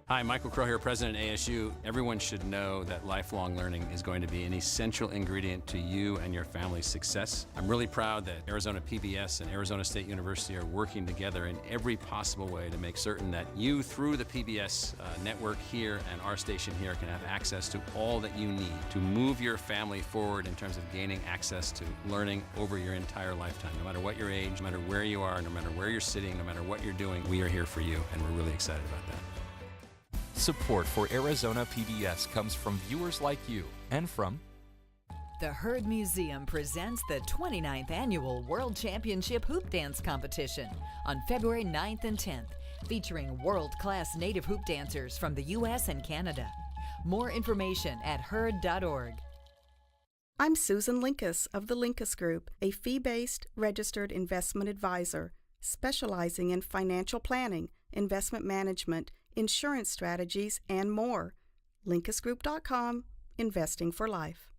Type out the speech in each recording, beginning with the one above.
Hi, Michael Crow here, President of ASU. Everyone should know that lifelong learning is going to be an essential ingredient to you and your family's success. I'm really proud that Arizona PBS and Arizona State University are working together in every possible way to make certain that you, through the PBS network here and our station here, can have access to all that you need to move your family forward in terms of gaining access to learning over your entire lifetime. No matter what your age, no matter where you are, no matter where you're sitting, no matter what you're doing, we are here for you, and we're really excited about that. Support for Arizona PBS comes from viewers like you and from The Herd Museum presents the 29th Annual World Championship Hoop Dance Competition on February 9th and 10th, featuring world-class native hoop dancers from the U.S. and Canada. More information at herd.org. I'm Susan Linkus of the Linkus Group, a fee-based registered investment advisor specializing in financial planning, investment management, insurance strategies, and more. LinkusGroup.com, investing for life.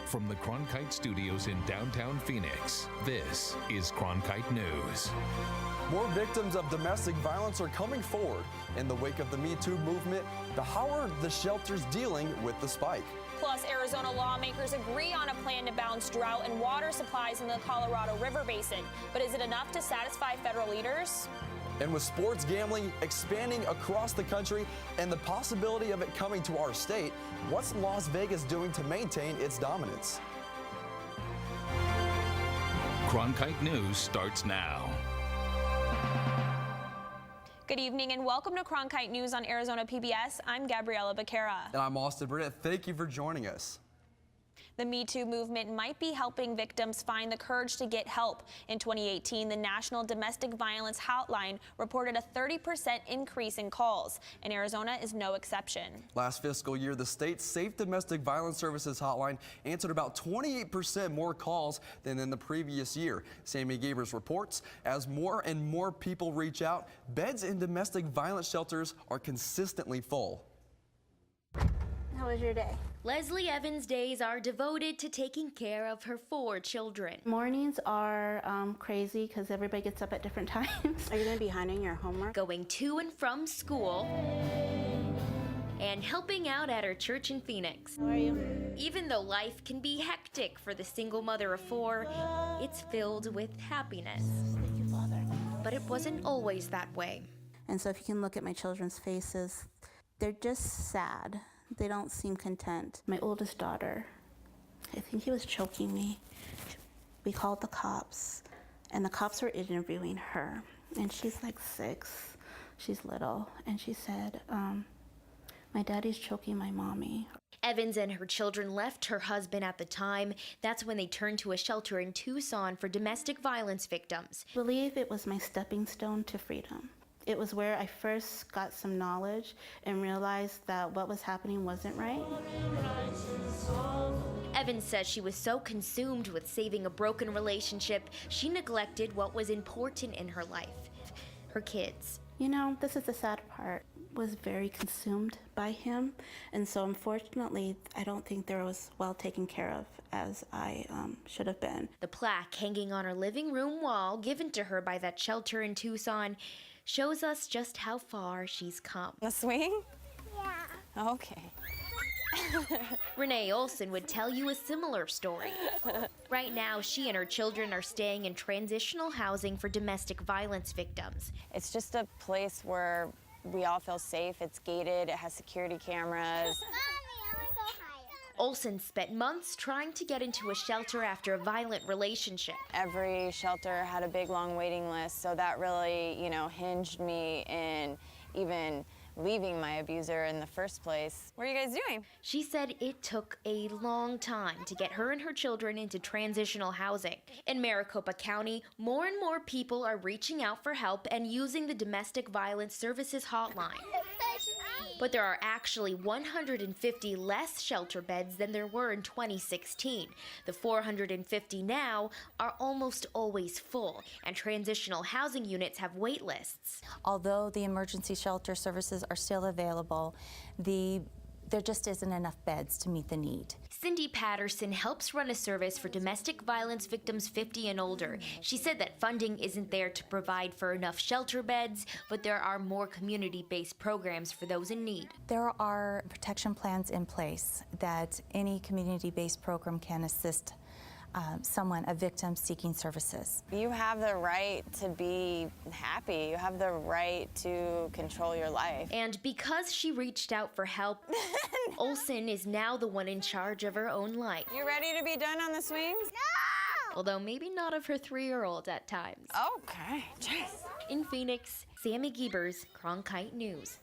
From the Cronkite studios in downtown Phoenix, this is Cronkite News. More victims of domestic violence are coming forward. In the wake of the Me Too movement, how are the shelters dealing with the spike? Plus, Arizona lawmakers agree on a plan to balance drought and water supplies in the Colorado River Basin. But is it enough to satisfy federal leaders? And with sports gambling expanding across the country and the possibility of it coming to our state, what's Las Vegas doing to maintain its dominance? Cronkite News starts now. Good evening and welcome to Cronkite News on Arizona PBS. I'm Gabriela Becerra. And I'm Austin Burnett. Thank you for joining us. The Me Too movement might be helping victims find the courage to get help. In 2018, the National Domestic Violence Hotline reported a 30% increase in calls, and Arizona is no exception. Last fiscal year, the state's Safe Domestic Violence Services Hotline answered about 28% more calls than in the previous year. Sammy Gabers reports, as more and more people reach out, beds in domestic violence shelters are consistently full. How was your day? Leslie Evans' days are devoted to taking care of her 4 children. Mornings are crazy because everybody gets up at different times. Are you going to be behind on your homework? Going to and from school and helping out at her church in Phoenix. How are you? Even though life can be hectic for the single mother of 4, it's filled with happiness. Thank you, Father. But it wasn't always that way. And so if you can look at my children's faces, they're just sad. They don't seem content. My oldest daughter, I think he was choking me. We called the cops, and the cops were interviewing her. And she's like 6, she's little, and she said, my daddy's choking my mommy. Evans and her children left her husband at the time. That's when they turned to a shelter in Tucson for domestic violence victims. I believe it was my stepping stone to freedom. It was where I first got some knowledge and realized that what was happening wasn't right. Evans says she was so consumed with saving a broken relationship, she neglected what was important in her life, her kids. You know, this is the sad part. I was very consumed by him, and so unfortunately, I don't think there was well taken care of as I should have been. The plaque hanging on her living room wall, given to her by that shelter in Tucson, shows us just how far she's come. The swing? Yeah. Okay. Renee Olson would tell you a similar story. Right now, she and her children are staying in transitional housing for domestic violence victims. It's just a place where we all feel safe. It's gated, it has security cameras. Olson spent months trying to get into a shelter after a violent relationship. Every shelter had a big, long waiting list, so that really, hinged me in even leaving my abuser in the first place. What are you guys doing? She said it took a long time to get her and her children into transitional housing. In Maricopa County, more and more people are reaching out for help and using the Domestic Violence Services Hotline. But there are actually 150 less shelter beds than there were in 2016. The 450 now are almost always full, and transitional housing units have wait lists. Although the emergency shelter services are still available, the there just isn't enough beds to meet the need. Cindy Patterson helps run a service for domestic violence victims 50 and older. She said that funding isn't there to provide for enough shelter beds, but there are more community-based programs for those in need. There are protection plans in place that any community-based program can assist someone, a victim seeking services. You have the right to be happy. You have the right to control your life. And because she reached out for help, Olsen is now the one in charge of her own life. You ready to be done on the swings? No! Although maybe not of her 3-year-old at times. Okay, jeez. In Phoenix, Sammy Giebers, Cronkite News.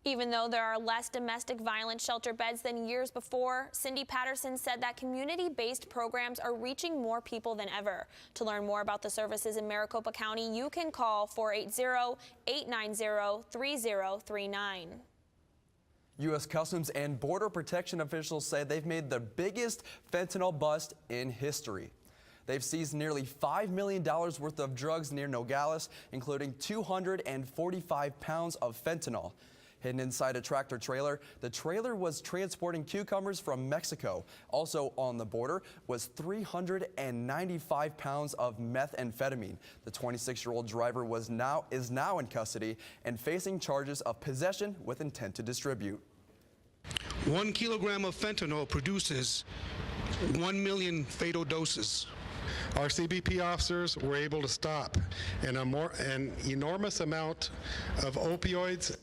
Even though there are less domestic violence shelter beds than years before, Cindy Patterson said that community-based programs are reaching more people than ever. To learn more about the services in Maricopa County, you can call 480-890-3039. U.S. Customs and Border Protection officials say they've made the biggest fentanyl bust in history. They've seized nearly $5 million worth of drugs near Nogales, including 245 pounds of fentanyl. Hidden inside a tractor trailer, the trailer was transporting cucumbers from Mexico. Also on the border was 395 pounds of methamphetamine. The 26-year-old driver is now in custody and facing charges of possession with intent to distribute. 1 kilogram of fentanyl produces 1 million fatal doses. Our CBP officers were able to stop an enormous amount of opioids.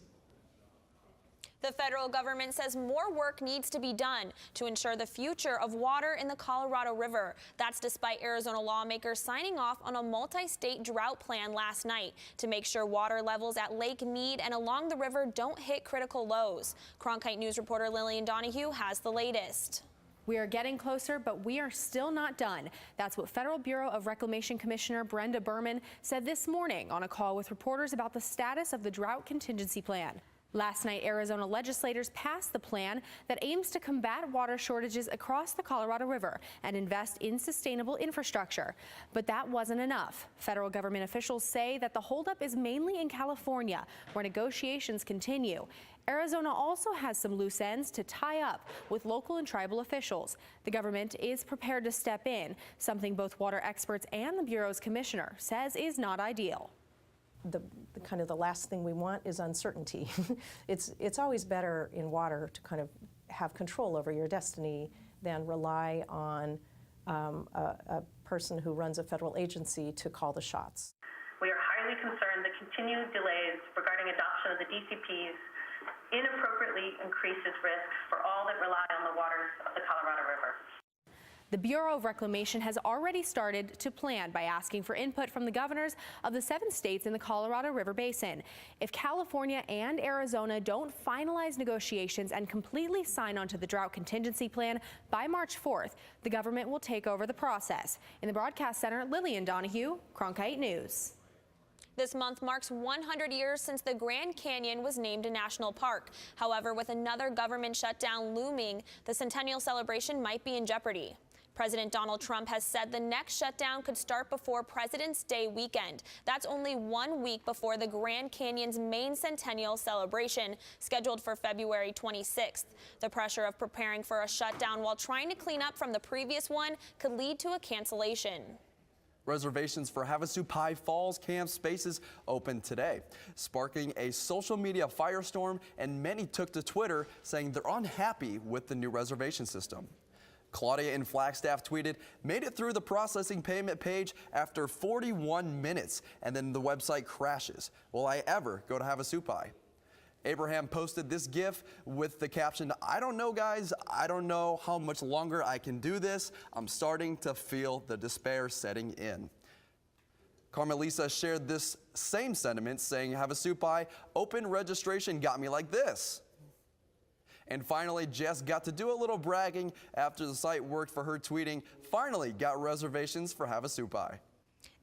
The federal government says more work needs to be done to ensure the future of water in the Colorado River. That's despite Arizona lawmakers signing off on a multi-state drought plan last night to make sure water levels at Lake Mead and along the river don't hit critical lows. Cronkite News reporter Lillian Donahue has the latest. We are getting closer, but we are still not done. That's what Federal Bureau of Reclamation Commissioner Brenda Berman said this morning on a call with reporters about the status of the drought contingency plan. Last night, Arizona legislators passed the plan that aims to combat water shortages across the Colorado River and invest in sustainable infrastructure. But that wasn't enough. Federal government officials say that the holdup is mainly in California, where negotiations continue. Arizona also has some loose ends to tie up with local and tribal officials. The government is prepared to step in, something both water experts and the Bureau's commissioner says is not ideal. The kind of the last thing we want is uncertainty. It's always better in water to kind of have control over your destiny than rely on a person who runs a federal agency to call the shots. We are highly concerned that continued delays regarding adoption of the DCPs inappropriately increases risk for all that rely on the waters of the Colorado River. The Bureau of Reclamation has already started to plan by asking for input from the governors of the 7 states in the Colorado River Basin. If California and Arizona don't finalize negotiations and completely sign on to the drought contingency plan by March 4th, the government will take over the process. In the broadcast center, Lillian Donahue, Cronkite News. This month marks 100 years since the Grand Canyon was named a national park. However, with another government shutdown looming, the centennial celebration might be in jeopardy. President Donald Trump has said the next shutdown could start before President's Day weekend. That's only 1 week before the Grand Canyon's main centennial celebration, scheduled for February 26th. The pressure of preparing for a shutdown while trying to clean up from the previous one could lead to a cancellation. Reservations for Havasupai Falls camp spaces opened today, sparking a social media firestorm, and many took to Twitter saying they're unhappy with the new reservation system. Claudia in Flagstaff tweeted, "Made it through the processing payment page after 41 minutes, and then the website crashes. Will I ever go to Havasupai?" Abraham posted this GIF with the caption, "I don't know, guys. I don't know how much longer I can do this. I'm starting to feel the despair setting in." Carmelisa shared this same sentiment, saying, "Havasupai open registration got me like this." And finally, Jess got to do a little bragging after the site worked for her, tweeting, "Finally got reservations for Havasupai."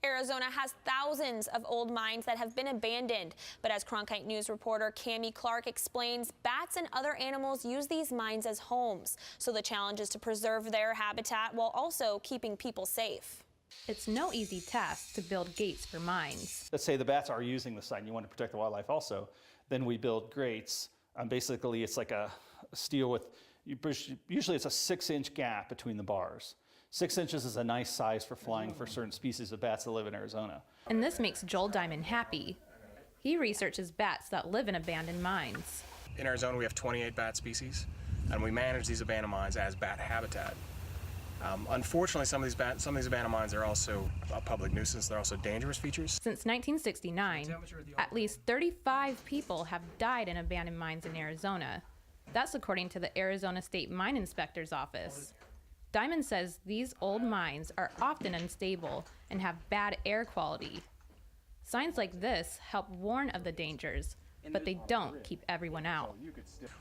Arizona has thousands of old mines that have been abandoned. But as Cronkite News reporter Cammie Clark explains, bats and other animals use these mines as homes. So the challenge is to preserve their habitat while also keeping people safe. It's no easy task to build gates for mines. Let's say the bats are using the site and you want to protect the wildlife also. Then we build grates Basically, it's like a steel with, usually it's a 6-inch gap between the bars. 6 inches is a nice size for flying for certain species of bats that live in Arizona. And this makes Joel Diamond happy. He researches bats that live in abandoned mines. In Arizona, we have 28 bat species, and we manage these abandoned mines as bat habitat. Unfortunately, some of these abandoned mines are also a public nuisance. They're also dangerous features. Since 1969, at least 35 people have died in abandoned mines in Arizona. That's according to the Arizona State Mine Inspector's Office. Diamond says these old mines are often unstable and have bad air quality. Signs like this help warn of the dangers, but they don't keep everyone out.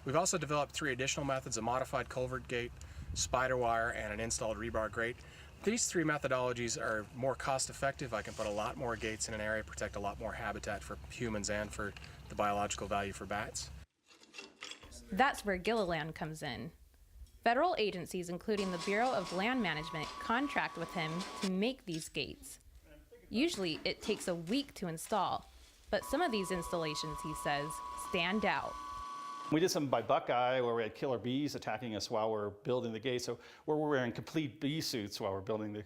We've also developed 3 additional methods: a modified culvert gate, spider wire, and an installed rebar grate. These 3 methodologies are more cost effective. I can put a lot more gates in an area, protect a lot more habitat for humans and for the biological value for bats. That's where Gilliland comes in. Federal agencies, including the Bureau of Land Management, contract with him to make these gates. Usually it takes a week to install, but some of these installations, he says, stand out. We did some by Buckeye where we had killer bees attacking us while we're building the gates, so we're wearing complete bee suits while we're building the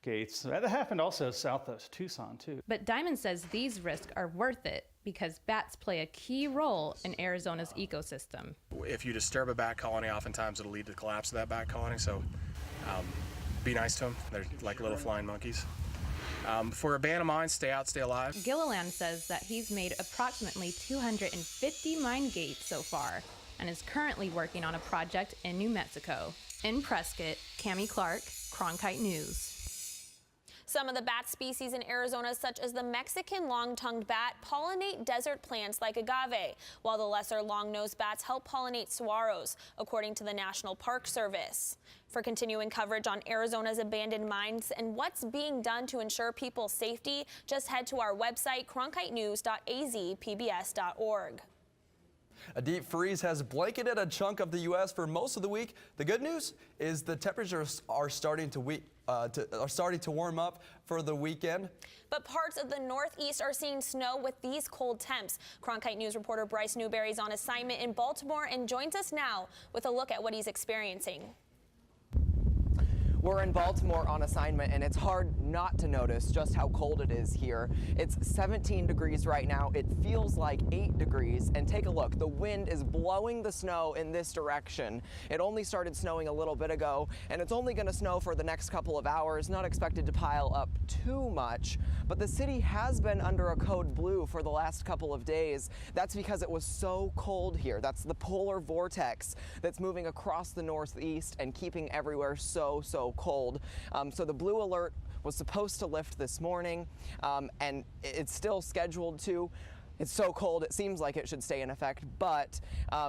gates. That happened also south of Tucson, too. But Diamond says these risks are worth it because bats play a key role in Arizona's ecosystem. If you disturb a bat colony, oftentimes it'll lead to the collapse of that bat colony, so be nice to them. They're like little flying monkeys. For abandoned mines, stay out, stay alive. Gilliland says that he's made approximately 250 mine gates so far and is currently working on a project in New Mexico. In Prescott, Cammie Clark, Cronkite News. Some of the bat species in Arizona, such as the Mexican long-tongued bat, pollinate desert plants like agave, while the lesser long-nosed bats help pollinate saguaros, according to the National Park Service. For continuing coverage on Arizona's abandoned mines and what's being done to ensure people's safety, just head to our website, cronkitenews.azpbs.org. A deep freeze has blanketed a chunk of the U.S. for most of the week. The good news is the temperatures are starting to warm up for the weekend. But parts of the Northeast are seeing snow with these cold temps. Cronkite News reporter Bryce Newberry is on assignment in Baltimore and joins us now with a look at what he's experiencing. We're in Baltimore on assignment, and it's hard not to notice just how cold it is here. It's 17 degrees right now. It feels like 8 degrees. And take a look. The wind is blowing the snow in this direction. It only started snowing a little bit ago, and it's only going to snow for the next couple of hours. Not expected to pile up too much. But the city has been under a code blue for the last couple of days. That's because it was so cold here. That's the polar vortex that's moving across the Northeast and keeping everywhere so cold. So the blue alert was supposed to lift this morning, and it's still scheduled to. It's so cold, it seems like it should stay in effect, but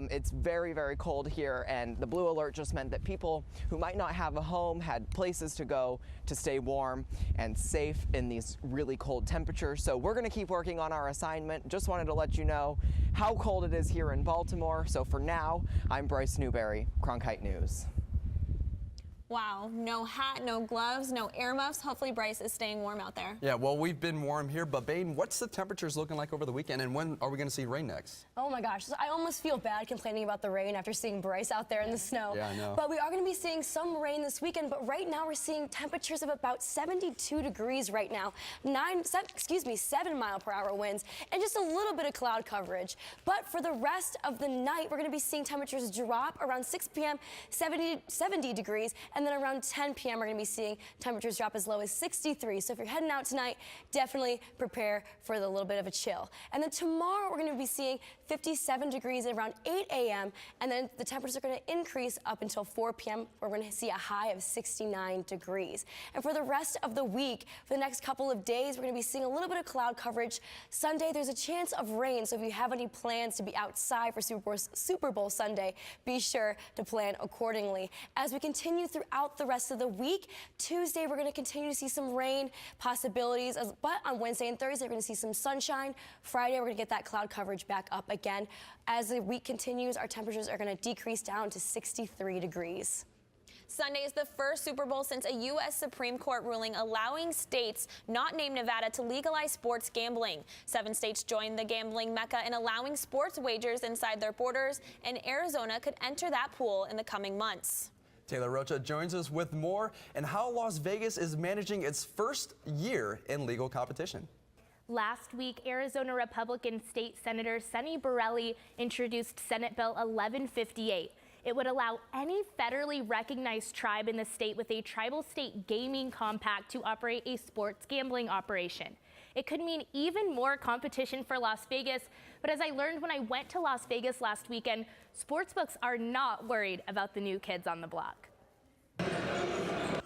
it's very cold here, and the blue alert just meant that people who might not have a home had places to go to stay warm and safe in these really cold temperatures. So we're going to keep working on our assignment. Just wanted to let you know how cold it is here in Baltimore. So for now, I'm Bryce Newberry, Cronkite News. Wow, no hat, no gloves, no earmuffs. Hopefully Bryce is staying warm out there. Yeah, well, we've been warm here, but Baden, what's the temperatures looking like over the weekend, and when are we going to see rain next? Oh my gosh, I almost feel bad complaining about the rain after seeing Bryce out there in the snow. Yeah, I know. But we are going to be seeing some rain this weekend, but right now we're seeing temperatures of about 72 degrees right now, 7-mile-per-hour winds, and just a little bit of cloud coverage. But for the rest of the night, we're going to be seeing temperatures drop around 6 p.m., 70 degrees, and then around 10 p.m. we're going to be seeing temperatures drop as low as 63. So if you're heading out tonight, definitely prepare for the little bit of a chill. And then tomorrow we're going to be seeing 57 degrees at around 8 a.m. and then the temperatures are going to increase up until 4 p.m. where we're going to see a high of 69 degrees. And for the rest of the week, for the next couple of days, we're going to be seeing a little bit of cloud coverage. Sunday, there's a chance of rain, so if you have any plans to be outside for Super Bowl Sunday, be sure to plan accordingly. As we continue throughout the rest of the week, Tuesday, we're going to continue to see some rain possibilities, but on Wednesday and Thursday, we're going to see some sunshine. Friday, we're going to get that cloud coverage back up again. As the week continues, our temperatures are going to decrease down to 63 degrees. Sunday is the first Super Bowl since a U.S. Supreme Court ruling allowing states not named Nevada to legalize sports gambling. 7 states joined the gambling mecca in allowing sports wagers inside their borders, and Arizona could enter that pool in the coming months. Taylor Rocha joins us with more and how Las Vegas is managing its first year in legal competition. Last week, Arizona Republican State Senator Sonny Borelli introduced Senate Bill 1158. It would allow any federally recognized tribe in the state with a tribal state gaming compact to operate a sports gambling operation. It could mean even more competition for Las Vegas, but as I learned when I went to Las Vegas last weekend, sportsbooks are not worried about the new kids on the block.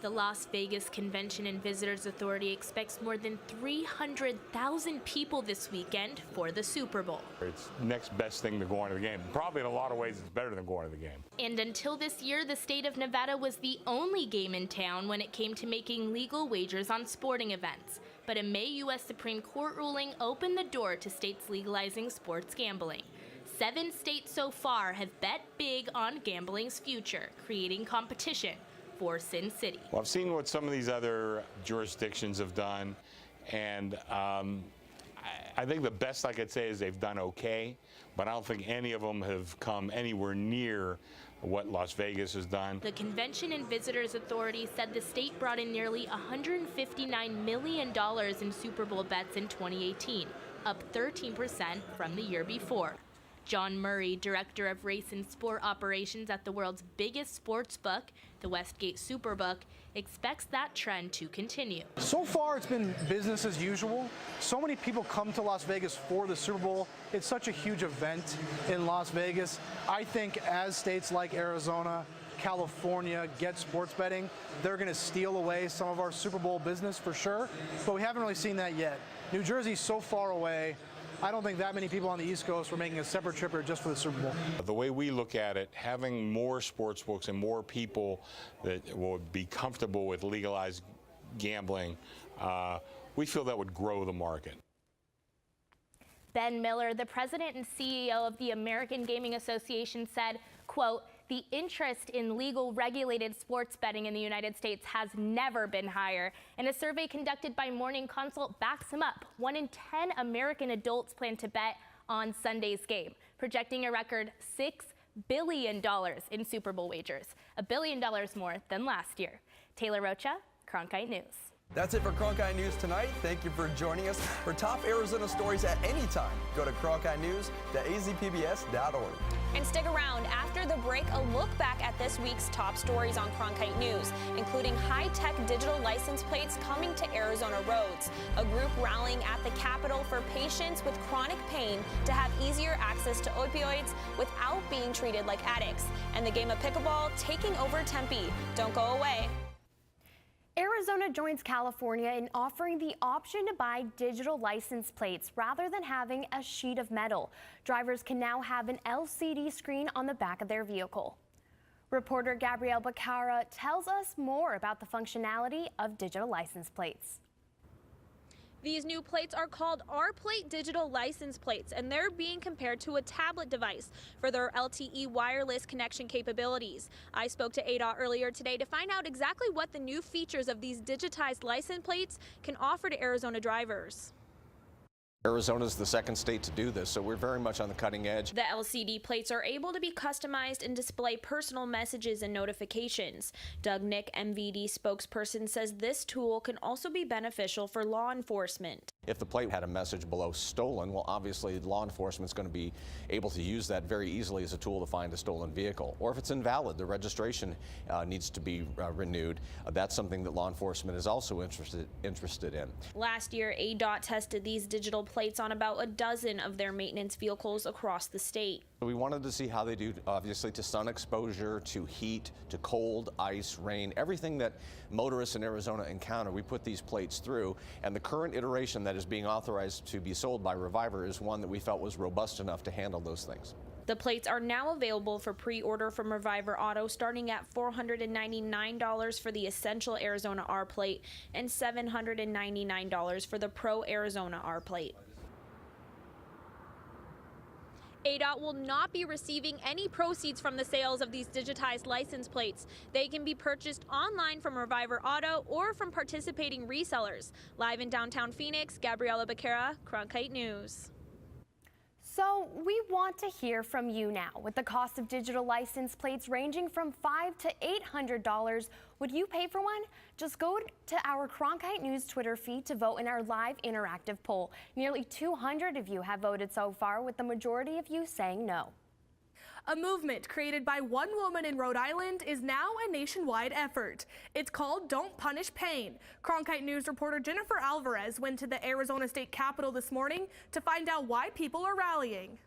The Las Vegas Convention and Visitors Authority expects more than 300,000 people this weekend for the Super Bowl. It's the next best thing to going to the game. Probably in a lot of ways it's better than going to the game. And until this year, the state of Nevada was the only game in town when it came to making legal wagers on sporting events. But a May U.S. Supreme Court ruling opened the door to states legalizing sports gambling. 7 states so far have bet big on gambling's future, creating competition for Sin City. Well, I've seen what some of these other jurisdictions have done, and I think the best I could say is they've done okay, but I don't think any of them have come anywhere near what Las Vegas has done. The Convention and Visitors Authority said the state brought in nearly $159 million in Super Bowl bets in 2018, up 13% from the year before. John Murray, Director of Race and Sport Operations at the world's biggest sports book, the Westgate Superbook, expects that trend to continue. So far, it's been business as usual. So many people come to Las Vegas for the Super Bowl. It's such a huge event in Las Vegas. I think as states like Arizona, California get sports betting, they're going to steal away some of our Super Bowl business for sure, but we haven't really seen that yet. New Jersey's so far away. I don't think that many people on the East Coast were making a separate trip here just for the Super Bowl. The way we look at it, having more sports books and more people that will be comfortable with legalized gambling, we feel that would grow the market. Ben Miller, the president and CEO of the American Gaming Association, said, quote, "The interest in legal regulated sports betting in the United States has never been higher, and a survey conducted by Morning Consult backs him up. 1 in 10 American adults plan to bet on Sunday's game, projecting a record $6 billion in Super Bowl wagers, $1 billion more than last year." Taylor Rocha, Cronkite News. That's it for Cronkite News tonight. Thank you for joining us. For top Arizona stories at any time, go to cronkitenews.azpbs.org. And stick around. After the break, a look back at this week's top stories on Cronkite News, including high-tech digital license plates coming to Arizona roads, a group rallying at the Capitol for patients with chronic pain to have easier access to opioids without being treated like addicts, and the game of pickleball taking over Tempe. Don't go away. Arizona joins California in offering the option to buy digital license plates rather than having a sheet of metal. Drivers can now have an LCD screen on the back of their vehicle. Reporter Gabrielle Bacara tells us more about the functionality of digital license plates. These new plates are called R-Plate digital license plates, and they're being compared to a tablet device for their LTE wireless connection capabilities. I spoke to ADOT earlier today to find out exactly what the new features of these digitized license plates can offer to Arizona drivers. Arizona is the second state to do this, so we're very much on the cutting edge. The LCD plates are able to be customized and display personal messages and notifications. Doug Nick, MVD spokesperson, says this tool can also be beneficial for law enforcement. If the plate had a message below stolen, well, obviously law enforcement is going to be able to use that very easily as a tool to find a stolen vehicle. Or if it's invalid, the registration needs to be renewed. That's something that law enforcement is also interested in. Last year, ADOT tested these digital plates on about a dozen of their maintenance vehicles across the state. We wanted to see how they do, obviously, to sun exposure, to heat, to cold, ice, rain, everything that motorists in Arizona encounter. We put these plates through, and the current iteration that is being authorized to be sold by Reviver is one that we felt was robust enough to handle those things. The plates are now available for pre-order from Reviver Auto, starting at $499 for the Essential Arizona R plate and $799 for the Pro Arizona R plate. ADOT will not be receiving any proceeds from the sales of these digitized license plates. They can be purchased online from Reviver Auto or from participating resellers. Live in downtown Phoenix, Gabriela Becerra, Cronkite News. So we want to hear from you now. With the cost of digital license plates ranging from $500 to $800, would you pay for one? Just go to our Cronkite News Twitter feed to vote in our live interactive poll. Nearly 200 of you have voted so far, with the majority of you saying no. A movement created by one woman in Rhode Island is now a nationwide effort. It's called Don't Punish Pain. Cronkite News reporter Jennifer Alvarez went to the Arizona State Capitol this morning to find out why people are rallying.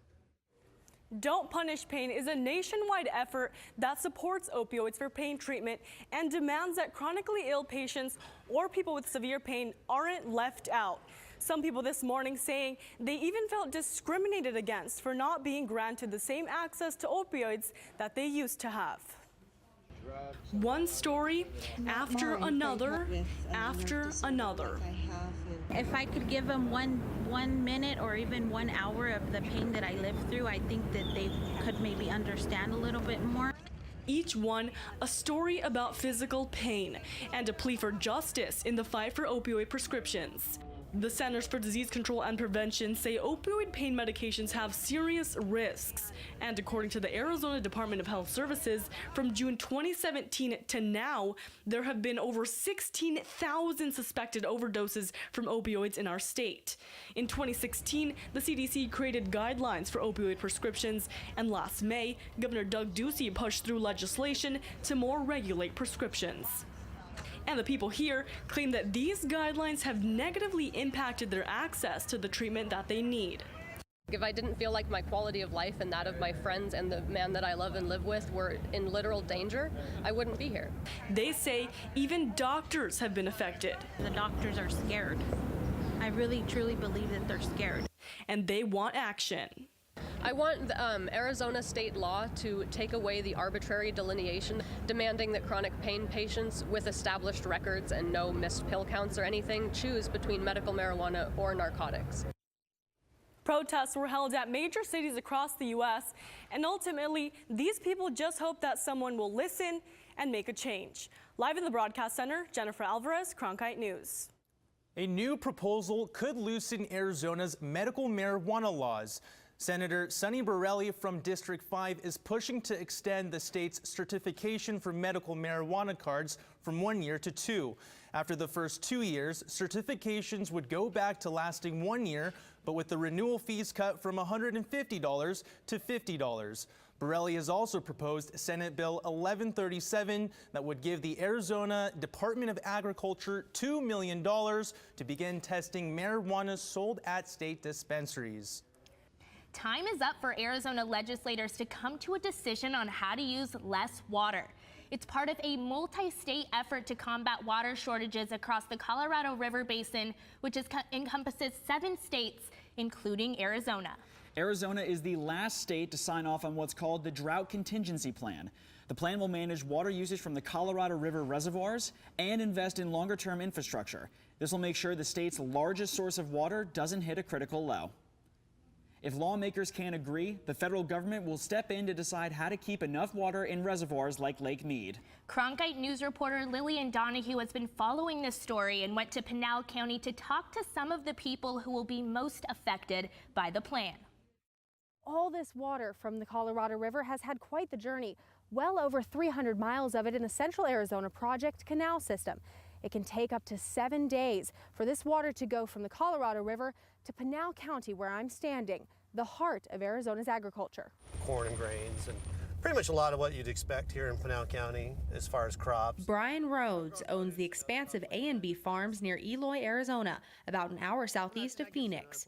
Don't Punish Pain is a nationwide effort that supports opioids for pain treatment and demands that chronically ill patients or people with severe pain aren't left out. Some people this morning saying they even felt discriminated against for not being granted the same access to opioids that they used to have. One story after another, after another. If I could give them one minute or even 1 hour of the pain that I lived through, I think that they could maybe understand a little bit more. Each one a story about physical pain and a plea for justice in the fight for opioid prescriptions. The Centers for Disease Control and Prevention say opioid pain medications have serious risks. And according to the Arizona Department of Health Services, from June 2017 to now, there have been over 16,000 suspected overdoses from opioids in our state. In 2016, the CDC created guidelines for opioid prescriptions, and last May, Governor Doug Ducey pushed through legislation to more regulate prescriptions. And the people here claim that these guidelines have negatively impacted their access to the treatment that they need. If I didn't feel like my quality of life and that of my friends and the man that I love and live with were in literal danger, I wouldn't be here. They say even doctors have been affected. The doctors are scared. I really, truly believe that they're scared. And they want action. I want Arizona state law to take away the arbitrary delineation, demanding that chronic pain patients with established records and no missed pill counts or anything choose between medical marijuana or narcotics. Protests were held at major cities across the U.S., and ultimately, these people just hope that someone will listen and make a change. Live in the Broadcast Center, Jennifer Alvarez, Cronkite News. A new proposal could loosen Arizona's medical marijuana laws. Senator Sonny Borrelli from District 5 is pushing to extend the state's certification for medical marijuana cards from 1 year to 2. After the first 2 years, certifications would go back to lasting 1 year, but with the renewal fees cut from $150 to $50. Borrelli has also proposed Senate Bill 1137 that would give the Arizona Department of Agriculture $2 million to begin testing marijuana sold at state dispensaries. Time is up for Arizona legislators to come to a decision on how to use less water. It's part of a multi-state effort to combat water shortages across the Colorado River Basin, which encompasses 7 states, including Arizona. Arizona is the last state to sign off on what's called the Drought Contingency Plan. The plan will manage water usage from the Colorado River reservoirs and invest in longer-term infrastructure. This will make sure the state's largest source of water doesn't hit a critical low. If lawmakers can't agree, the federal government will step in to decide how to keep enough water in reservoirs like Lake Mead. Cronkite News reporter Lillian Donahue has been following this story and went to Pinal County to talk to some of the people who will be most affected by the plan. All this water from the Colorado River has had quite the journey. Well over 300 miles of it in the Central Arizona Project Canal System. It can take up to 7 days for this water to go from the Colorado River to Pinal County, where I'm standing, the heart of Arizona's agriculture. Corn and grains and pretty much a lot of what you'd expect here in Pinal County as far as crops. Brian Rhodes owns the expansive A&B farms near Eloy, Arizona, about an hour southeast of Phoenix.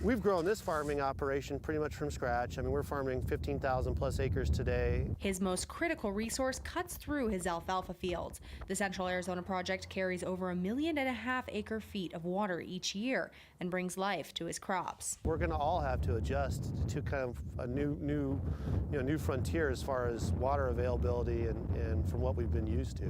We've grown this farming operation pretty much from scratch. I mean, we're farming 15,000 plus acres today. His most critical resource cuts through his alfalfa fields. The Central Arizona Project carries over 1.5 million acre feet of water each year, and brings life to his crops. We're going to all have to adjust to kind of a new frontier as far as water availability and from what we've been used to.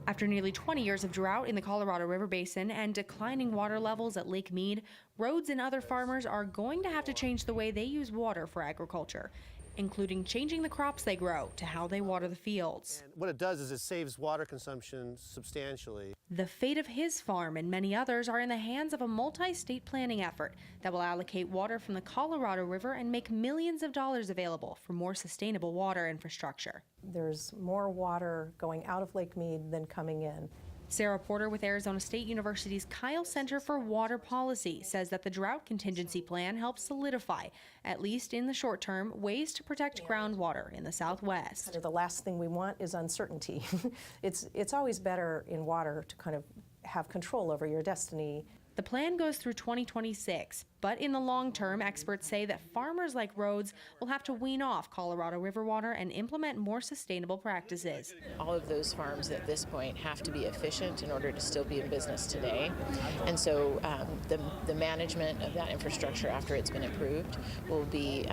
After nearly 20 years of drought in the Colorado River Basin and declining water levels at Lake Mead, Rhodes and other farmers are going to have to change the way they use water for agriculture, including changing the crops they grow to how they water the fields. And what it does is it saves water consumption substantially. The fate of his farm and many others are in the hands of a multi-state planning effort that will allocate water from the Colorado River and make millions of dollars available for more sustainable water infrastructure. There's more water going out of Lake Mead than coming in. Sarah Porter with Arizona State University's Kyle Center for Water Policy says that the drought contingency plan helps solidify, at least in the short term, ways to protect groundwater in the Southwest. The last thing we want is uncertainty. It's always better in water to kind of have control over your destiny. The plan goes through 2026, but in the long term, experts say that farmers like Rhodes will have to wean off Colorado River water and implement more sustainable practices. All of those farms at this point have to be efficient in order to still be in business today. And so the management of that infrastructure after it's been approved will be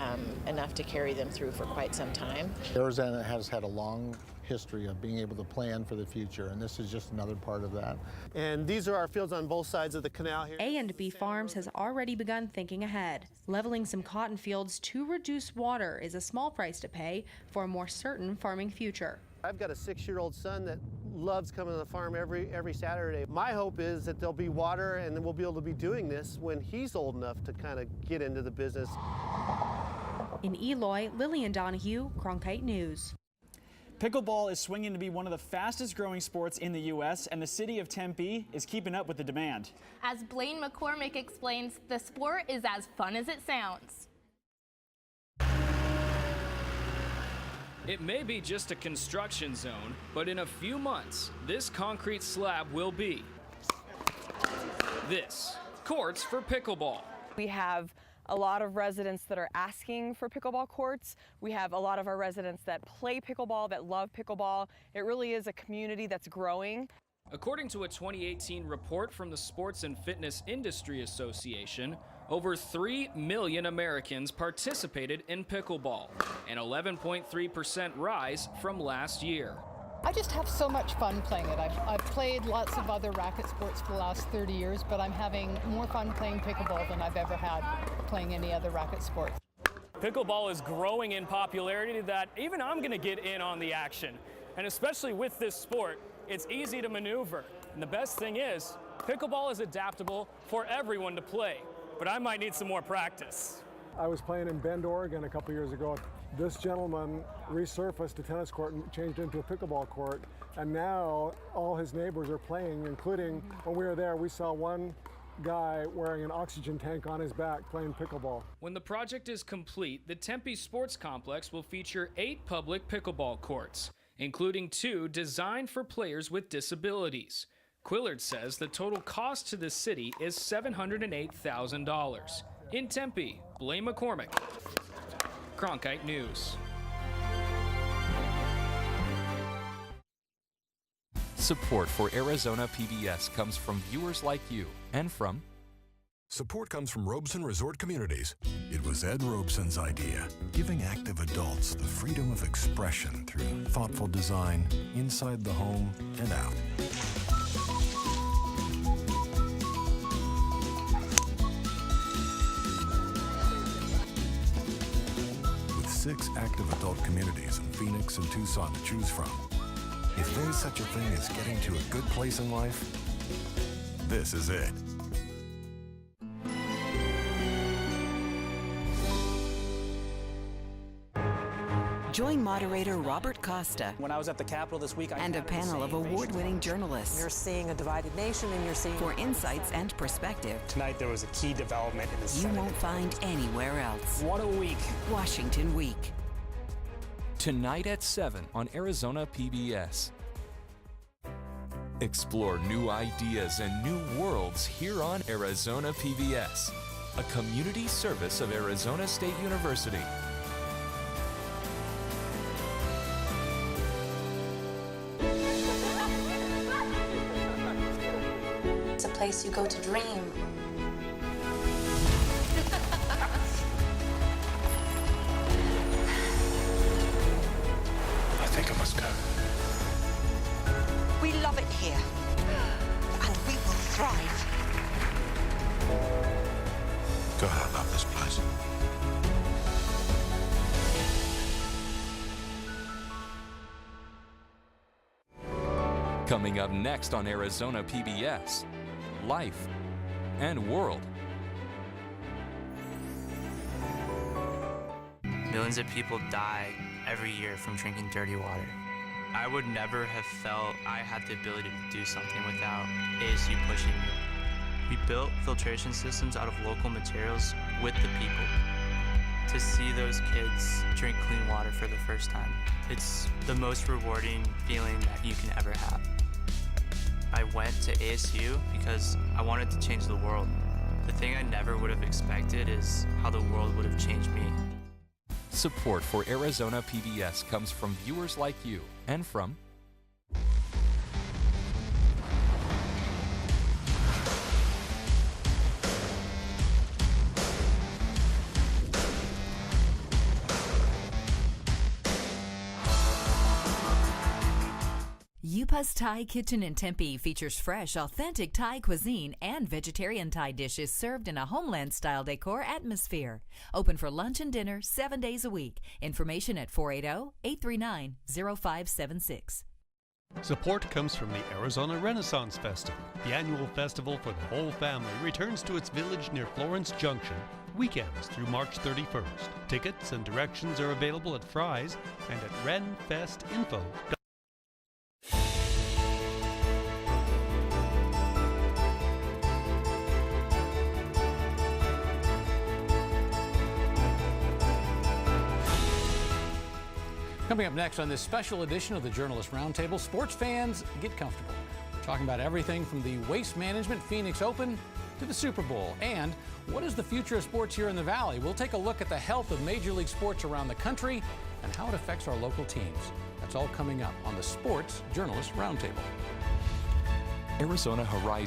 enough to carry them through for quite some time. Arizona has had a long history of being able to plan for the future, and this is just another part of that. And these are our fields on both sides of the canal here. A&B Farms has already begun thinking ahead. Leveling some cotton fields to reduce water is a small price to pay for a more certain farming future. I've got a 6-year-old son that loves coming to the farm every Saturday. My hope is that there'll be water and we'll be able to be doing this when he's old enough to kind of get into the business. In Eloy, Lillian Donahue, Cronkite News. Pickleball is swinging to be one of the fastest growing sports in the U.S., and the city of Tempe is keeping up with the demand. As Blaine McCormick explains, the sport is as fun as it sounds. It may be just a construction zone, but in a few months, this concrete slab will be this, courts for pickleball. We have a lot of residents that are asking for pickleball courts. We have a lot of our residents that play pickleball, that love pickleball. It really is a community that's growing. According to a 2018 report from the Sports and Fitness Industry Association, over 3 million Americans participated in pickleball, an 11.3% rise from last year. I just have so much fun playing it. I've played lots of other racket sports for the last 30 years, but I'm having more fun playing pickleball than I've ever had playing any other racket sport. Pickleball is growing in popularity that even I'm going to get in on the action. And especially with this sport, it's easy to maneuver. And the best thing is, pickleball is adaptable for everyone to play, but I might need some more practice. I was playing in Bend, Oregon a couple years ago. This gentleman resurfaced the tennis court and changed it into a pickleball court, and now all his neighbors are playing, including when we were there, we saw one guy wearing an oxygen tank on his back playing pickleball. When the project is complete, the Tempe Sports Complex will feature 8 public pickleball courts, including 2 designed for players with disabilities. Quillard says the total cost to the city is $708,000. In Tempe, Blaine McCormick, Cronkite News. Support for Arizona PBS comes from viewers like you and from... Support comes from Robeson Resort Communities. It was Ed Robeson's idea, giving active adults the freedom of expression through thoughtful design inside the home and out. With 6 active adult communities in Phoenix and Tucson to choose from, if there's such a thing as getting to a good place in life, this is it. Join moderator Robert Costa when I was at the Capitol this week, and a panel of award-winning journalists. You're seeing a divided nation, and you're seeing for insights and perspective. Tonight there was a key development in the Senate. You won't find anywhere else. What a week. Washington Week. Tonight at 7 on Arizona PBS. Explore new ideas and new worlds here on Arizona PBS, a community service of Arizona State University. It's a place you go to dream. I love this place. Coming up next on Arizona PBS, Life and World. Millions of people die every year from drinking dirty water. I would never have felt I had the ability to do something without ASU pushing me. We built filtration systems out of local materials with the people. To see those kids drink clean water for the first time, it's the most rewarding feeling that you can ever have. I went to ASU because I wanted to change the world. The thing I never would have expected is how the world would have changed me. Support for Arizona PBS comes from viewers like you and from Yupa's Thai Kitchen in Tempe features fresh, authentic Thai cuisine and vegetarian Thai dishes served in a homeland-style decor atmosphere. Open for lunch and dinner 7 days a week. Information at 480-839-0576. Support comes from the Arizona Renaissance Festival. The annual festival for the whole family returns to its village near Florence Junction, weekends through March 31st. Tickets and directions are available at Fry's and at renfestinfo.com. Coming up next on this special edition of the Journalist Roundtable, sports fans, get comfortable. We're talking about everything from the Waste Management Phoenix Open to the Super Bowl. And what is the future of sports here in the Valley? We'll take a look at the health of Major League sports around the country and how it affects our local teams. That's all coming up on the Sports Journalist Roundtable. Arizona Horizon.